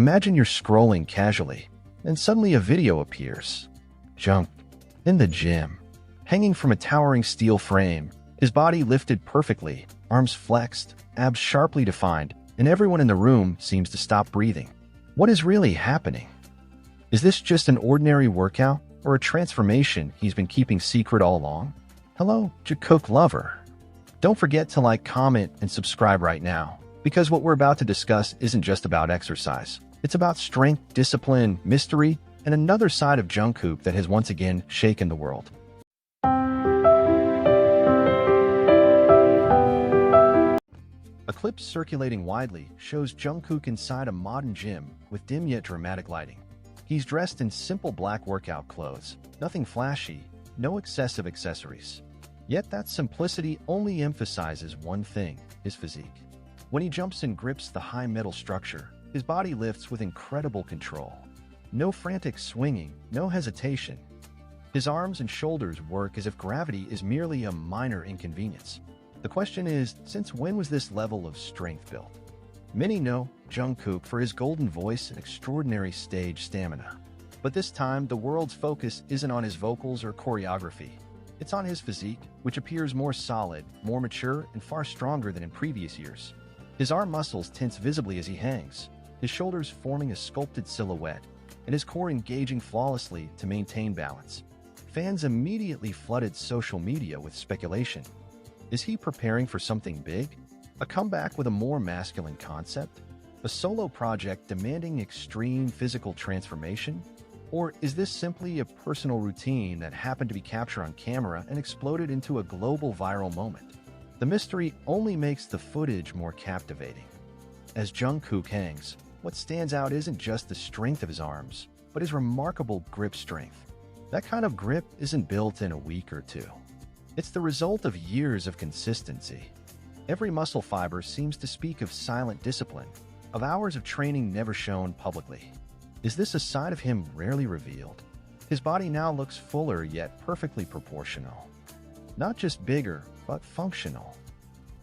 Imagine you're scrolling casually, and suddenly a video appears. Junk in the gym, hanging from a towering steel frame, his body lifted perfectly, arms flexed, abs sharply defined, and everyone in the room seems to stop breathing. What is really happening? Is this just an ordinary workout, or a transformation he's been keeping secret all along? Hello, Jikook lover. Don't forget to like, comment, and subscribe right now, because what we're about to discuss isn't just about exercise. It's about strength, discipline, mystery, and another side of Jungkook that has once again shaken the world. A clip circulating widely shows Jungkook inside a modern gym with dim yet dramatic lighting. He's dressed in simple black workout clothes, nothing flashy, no excessive accessories. Yet that simplicity only emphasizes one thing: his physique. When he jumps and grips the high metal structure, his body lifts with incredible control. No frantic swinging, no hesitation. His arms and shoulders work as if gravity is merely a minor inconvenience. The question is, since when was this level of strength built? Many know Jungkook for his golden voice and extraordinary stage stamina. But this time, the world's focus isn't on his vocals or choreography. It's on his physique, which appears more solid, more mature, and far stronger than in previous years. His arm muscles tense visibly as he hangs, his shoulders forming a sculpted silhouette, and his core engaging flawlessly to maintain balance. Fans immediately flooded social media with speculation. Is he preparing for something big? A comeback with a more masculine concept? A solo project demanding extreme physical transformation? Or is this simply a personal routine that happened to be captured on camera and exploded into a global viral moment? The mystery only makes the footage more captivating. As Jungkook hangs, what stands out isn't just the strength of his arms, but his remarkable grip strength. That kind of grip isn't built in a week or two. It's the result of years of consistency. Every muscle fiber seems to speak of silent discipline, of hours of training never shown publicly. Is this a side of him rarely revealed? His body now looks fuller yet perfectly proportional. Not just bigger, but functional.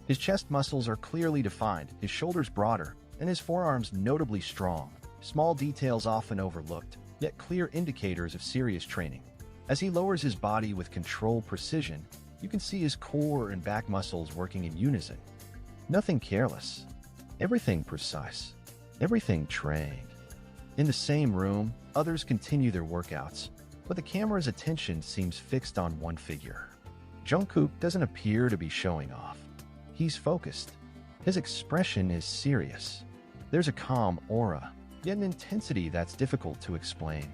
His chest muscles are clearly defined, his shoulders broader, and his forearms notably strong. Small details often overlooked, yet clear indicators of serious training. As he lowers his body with controlled precision, you can see his core and back muscles working in unison. Nothing careless. Everything precise. Everything trained. In the same room, others continue their workouts, but the camera's attention seems fixed on one figure. Jungkook doesn't appear to be showing off. He's focused. His expression is serious. There's a calm aura, yet an intensity that's difficult to explain.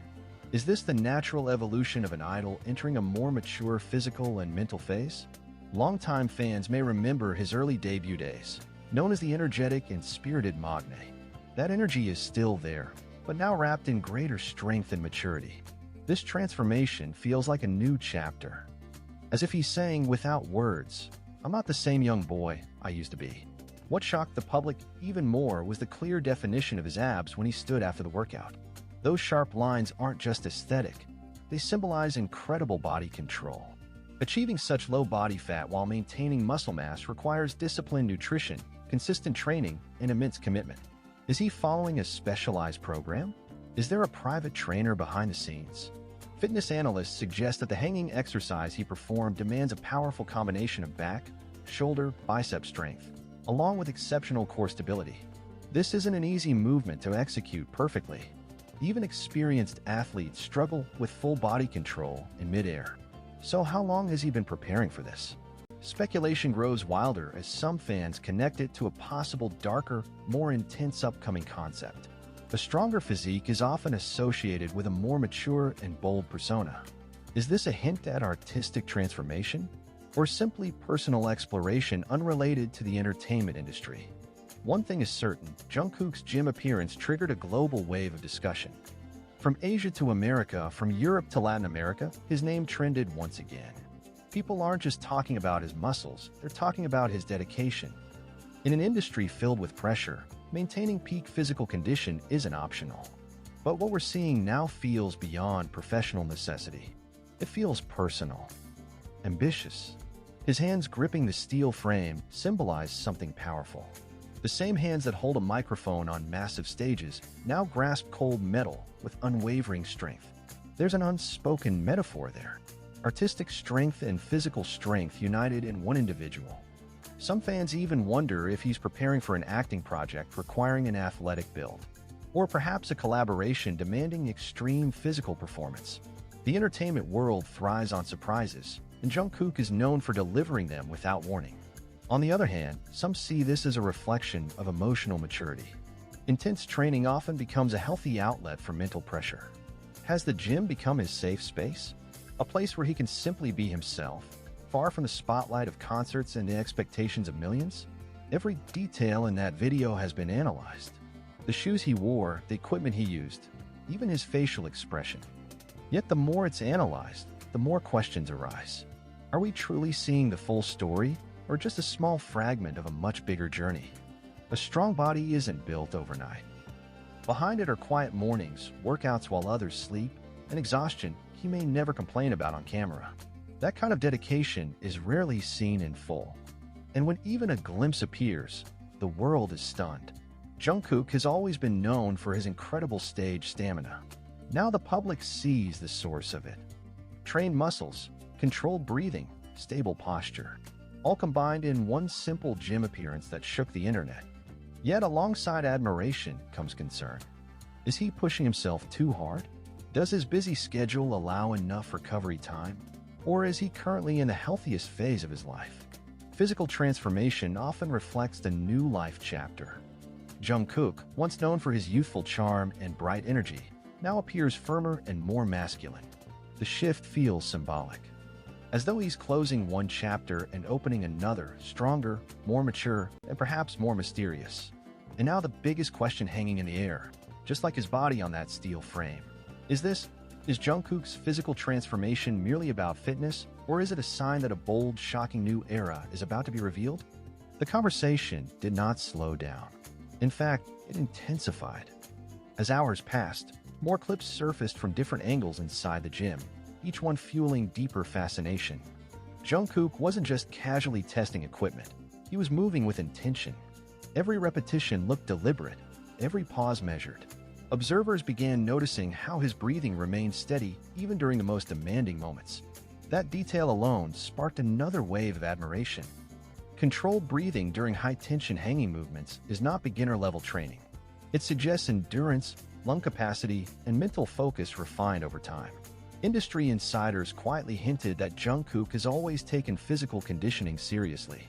Is this the natural evolution of an idol entering a more mature physical and mental phase? Longtime fans may remember his early debut days, known as the energetic and spirited magne. That energy is still there, but now wrapped in greater strength and maturity. This transformation feels like a new chapter. As if he's saying without words, "I'm not the same young boy I used to be." What shocked the public even more was the clear definition of his abs when he stood after the workout. Those sharp lines aren't just aesthetic, they symbolize incredible body control. Achieving such low body fat while maintaining muscle mass requires disciplined nutrition, consistent training, and immense commitment. Is he following a specialized program? Is there a private trainer behind the scenes? Fitness analysts suggest that the hanging exercise he performed demands a powerful combination of back, shoulder, bicep strength, along with exceptional core stability. This isn't an easy movement to execute perfectly. Even experienced athletes struggle with full body control in midair. So how long has he been preparing for this? Speculation grows wilder as some fans connect it to a possible darker, more intense upcoming concept. A stronger physique is often associated with a more mature and bold persona. Is this a hint at artistic transformation, or simply personal exploration unrelated to the entertainment industry? One thing is certain, Jungkook's gym appearance triggered a global wave of discussion. From Asia to America, from Europe to Latin America, his name trended once again. People aren't just talking about his muscles, they're talking about his dedication. In an industry filled with pressure, maintaining peak physical condition isn't optional. But what we're seeing now feels beyond professional necessity. It feels personal, ambitious. His hands gripping the steel frame symbolize something powerful. The same hands that hold a microphone on massive stages now grasp cold metal with unwavering strength. There's an unspoken metaphor there. Artistic strength and physical strength united in one individual. Some fans even wonder if he's preparing for an acting project requiring an athletic build, or perhaps a collaboration demanding extreme physical performance. The entertainment world thrives on surprises, and Jungkook is known for delivering them without warning. On the other hand, some see this as a reflection of emotional maturity. Intense training often becomes a healthy outlet for mental pressure. Has the gym become his safe space? A place where he can simply be himself, far from the spotlight of concerts and the expectations of millions? Every detail in that video has been analyzed. The shoes he wore, the equipment he used, even his facial expression. Yet the more it's analyzed, the more questions arise. Are we truly seeing the full story, or just a small fragment of a much bigger journey? A strong body isn't built overnight. Behind it are quiet mornings, workouts while others sleep, and exhaustion he may never complain about on camera. That kind of dedication is rarely seen in full. And when even a glimpse appears, the world is stunned. Jungkook has always been known for his incredible stage stamina. Now the public sees the source of it. Trained muscles, controlled breathing, stable posture, all combined in one simple gym appearance that shook the internet. Yet alongside admiration comes concern. Is he pushing himself too hard? Does his busy schedule allow enough recovery time? Or is he currently in the healthiest phase of his life? Physical transformation often reflects the new life chapter. Jungkook, once known for his youthful charm and bright energy, now appears firmer and more masculine. The shift feels symbolic, as though he's closing one chapter and opening another, stronger, more mature, and perhaps more mysterious. And now the biggest question hanging in the air, just like his body on that steel frame. Is Jungkook's physical transformation merely about fitness, or is it a sign that a bold, shocking new era is about to be revealed? The conversation did not slow down. In fact, it intensified. As hours passed, more clips surfaced from different angles inside the gym, each one fueling deeper fascination. Jungkook wasn't just casually testing equipment. He was moving with intention. Every repetition looked deliberate, every pause measured. Observers began noticing how his breathing remained steady even during the most demanding moments. That detail alone sparked another wave of admiration. Controlled breathing during high-tension hanging movements is not beginner-level training. It suggests endurance, lung capacity, and mental focus refined over time. Industry insiders quietly hinted that Jungkook has always taken physical conditioning seriously.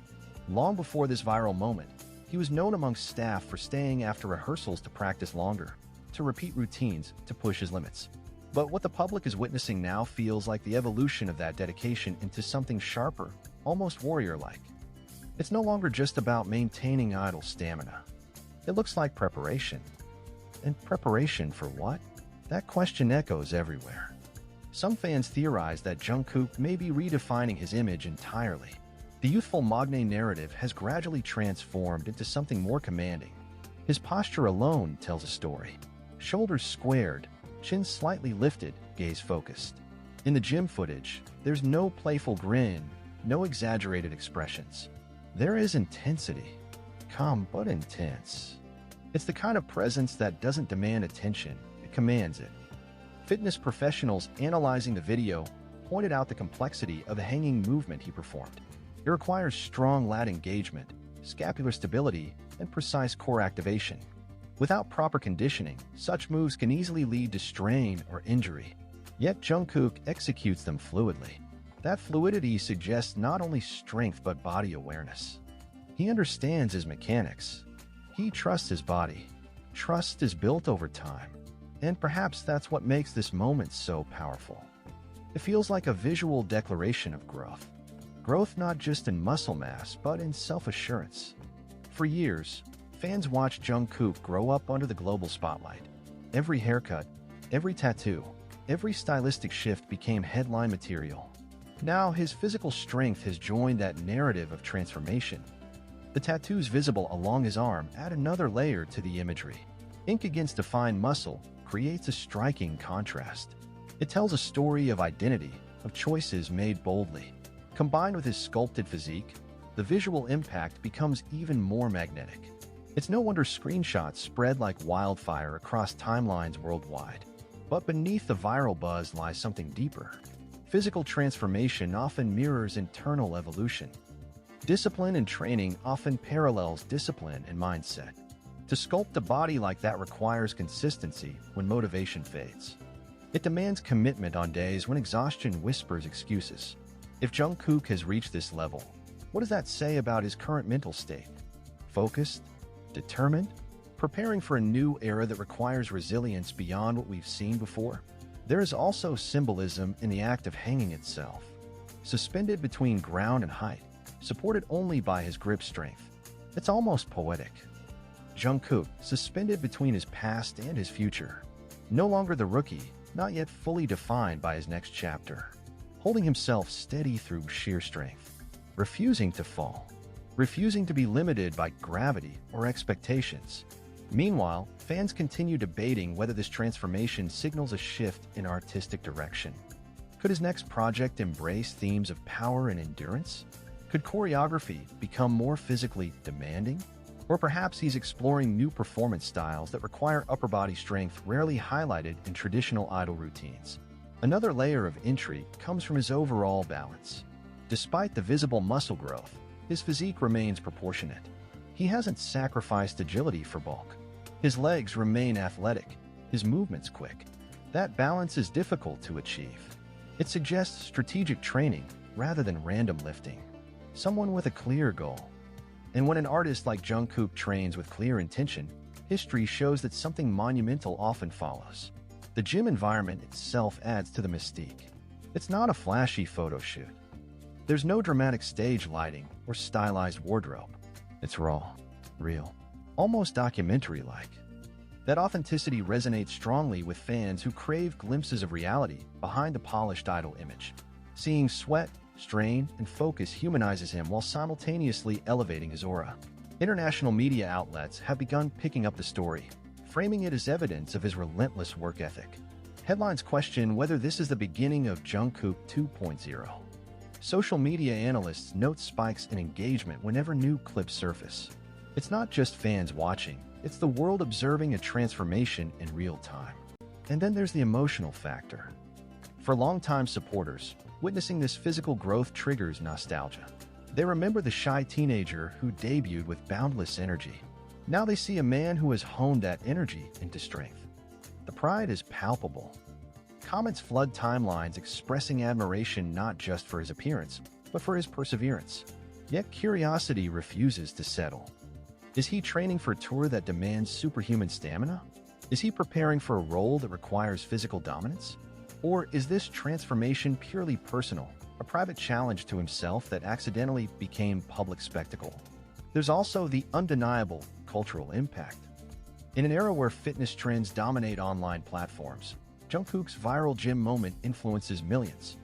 Long before this viral moment, he was known amongst staff for staying after rehearsals to practice longer, to repeat routines, to push his limits. But what the public is witnessing now feels like the evolution of that dedication into something sharper, almost warrior-like. It's no longer just about maintaining idle stamina. It looks like preparation. And preparation for what? That question echoes everywhere. Some fans theorize that Jungkook may be redefining his image entirely. The youthful magne narrative has gradually transformed into something more commanding. His posture alone tells a story. Shoulders squared, chin slightly lifted, gaze focused. In the gym footage, there's no playful grin, no exaggerated expressions. There is intensity. Calm but intense. It's the kind of presence that doesn't demand attention, it commands it. Fitness professionals analyzing the video pointed out the complexity of the hanging movement he performed. It requires strong lat engagement, scapular stability, and precise core activation. Without proper conditioning, such moves can easily lead to strain or injury. Yet Jungkook executes them fluidly. That fluidity suggests not only strength but body awareness. He understands his mechanics. He trusts his body. Trust is built over time. And perhaps that's what makes this moment so powerful. It feels like a visual declaration of growth. Growth not just in muscle mass, but in self-assurance. For years, fans watched Jungkook grow up under the global spotlight. Every haircut, every tattoo, every stylistic shift became headline material. Now his physical strength has joined that narrative of transformation. The tattoos visible along his arm add another layer to the imagery. Ink against defined muscle creates a striking contrast. It tells a story of identity, of choices made boldly. Combined with his sculpted physique, the visual impact becomes even more magnetic. It's no wonder screenshots spread like wildfire across timelines worldwide. But beneath the viral buzz lies something deeper. Physical transformation often mirrors internal evolution. Discipline and training often parallels discipline and mindset. To sculpt a body like that requires consistency when motivation fades. It demands commitment on days when exhaustion whispers excuses. If Jungkook has reached this level, what does that say about his current mental state? Focused? Determined? Preparing for a new era that requires resilience beyond what we've seen before? There is also symbolism in the act of hanging itself. Suspended between ground and height, supported only by his grip strength. It's almost poetic. Jungkook, suspended between his past and his future. No longer the rookie, not yet fully defined by his next chapter. Holding himself steady through sheer strength. Refusing to fall. Refusing to be limited by gravity or expectations. Meanwhile, fans continue debating whether this transformation signals a shift in artistic direction. Could his next project embrace themes of power and endurance? Could choreography become more physically demanding? Or perhaps he's exploring new performance styles that require upper body strength rarely highlighted in traditional idol routines. Another layer of intrigue comes from his overall balance. Despite the visible muscle growth, his physique remains proportionate. He hasn't sacrificed agility for bulk. His legs remain athletic, his movements quick. That balance is difficult to achieve. It suggests strategic training rather than random lifting. Someone with a clear goal. And when an artist like Jungkook trains with clear intention, history shows that something monumental often follows. The gym environment itself adds to the mystique. It's not a flashy photo shoot. There's no dramatic stage lighting or stylized wardrobe. It's raw, real, almost documentary-like. That authenticity resonates strongly with fans who crave glimpses of reality behind the polished idol image. Seeing sweat, strain, and focus humanizes him while simultaneously elevating his aura. International media outlets have begun picking up the story, framing it as evidence of his relentless work ethic. Headlines question whether this is the beginning of Jungkook 2.0. Social media analysts note spikes in engagement whenever new clips surface. It's not just fans watching, it's the world observing a transformation in real time. And then there's the emotional factor. For longtime supporters, witnessing this physical growth triggers nostalgia. They remember the shy teenager who debuted with boundless energy. Now they see a man who has honed that energy into strength. The pride is palpable. Comments flood timelines expressing admiration not just for his appearance, but for his perseverance. Yet curiosity refuses to settle. Is he training for a tour that demands superhuman stamina? Is he preparing for a role that requires physical dominance? Or is this transformation purely personal, a private challenge to himself that accidentally became public spectacle? There's also the undeniable cultural impact. In an era where fitness trends dominate online platforms, Jungkook's viral gym moment influences millions.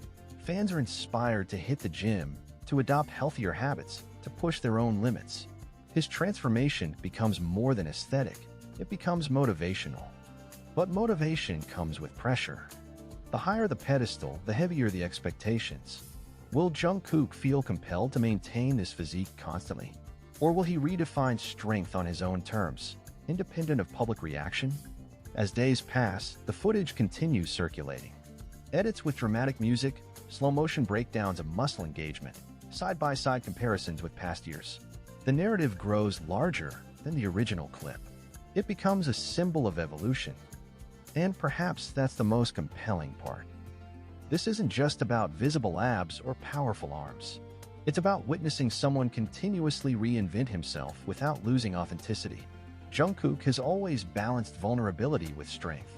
Fans are inspired to hit the gym, to adopt healthier habits, to push their own limits. His transformation becomes more than aesthetic, it becomes motivational. But motivation comes with pressure. The higher the pedestal, the heavier the expectations. Will Jungkook feel compelled to maintain this physique constantly? Or will he redefine strength on his own terms, independent of public reaction? As days pass, the footage continues circulating. Edits with dramatic music, slow-motion breakdowns of muscle engagement, side-by-side comparisons with past years. The narrative grows larger than the original clip. It becomes a symbol of evolution. And perhaps that's the most compelling part. This isn't just about visible abs or powerful arms. It's about witnessing someone continuously reinvent himself without losing authenticity. Jungkook has always balanced vulnerability with strength.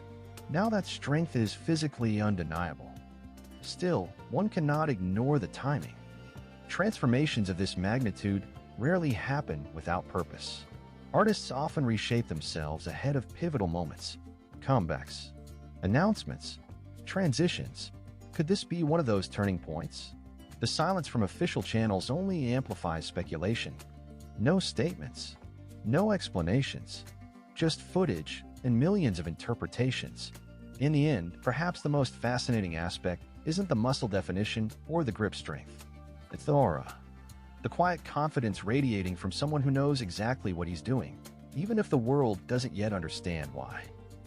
Now that strength is physically undeniable. Still, one cannot ignore the timing. Transformations of this magnitude rarely happen without purpose. Artists often reshape themselves ahead of pivotal moments, comebacks, announcements, transitions. Could this be one of those turning points? The silence from official channels only amplifies speculation. No statements. No explanations, just footage and millions of interpretations. In the end, perhaps the most fascinating aspect isn't the muscle definition or the grip strength. It's the aura. The quiet confidence radiating from someone who knows exactly what he's doing. even if the world doesn't yet understand why.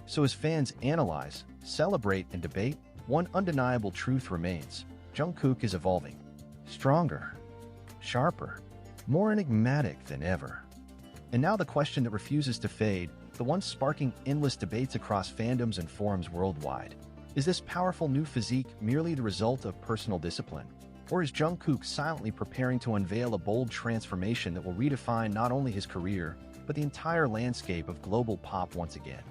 So as fans analyze, celebrate, and debate, one undeniable truth remains: Jungkook is evolving. Stronger, sharper, more enigmatic than ever. And now the question that refuses to fade, the one sparking endless debates across fandoms and forums worldwide. Is this powerful new physique merely the result of personal discipline? Or is Jungkook silently preparing to unveil a bold transformation that will redefine not only his career, but the entire landscape of global pop once again?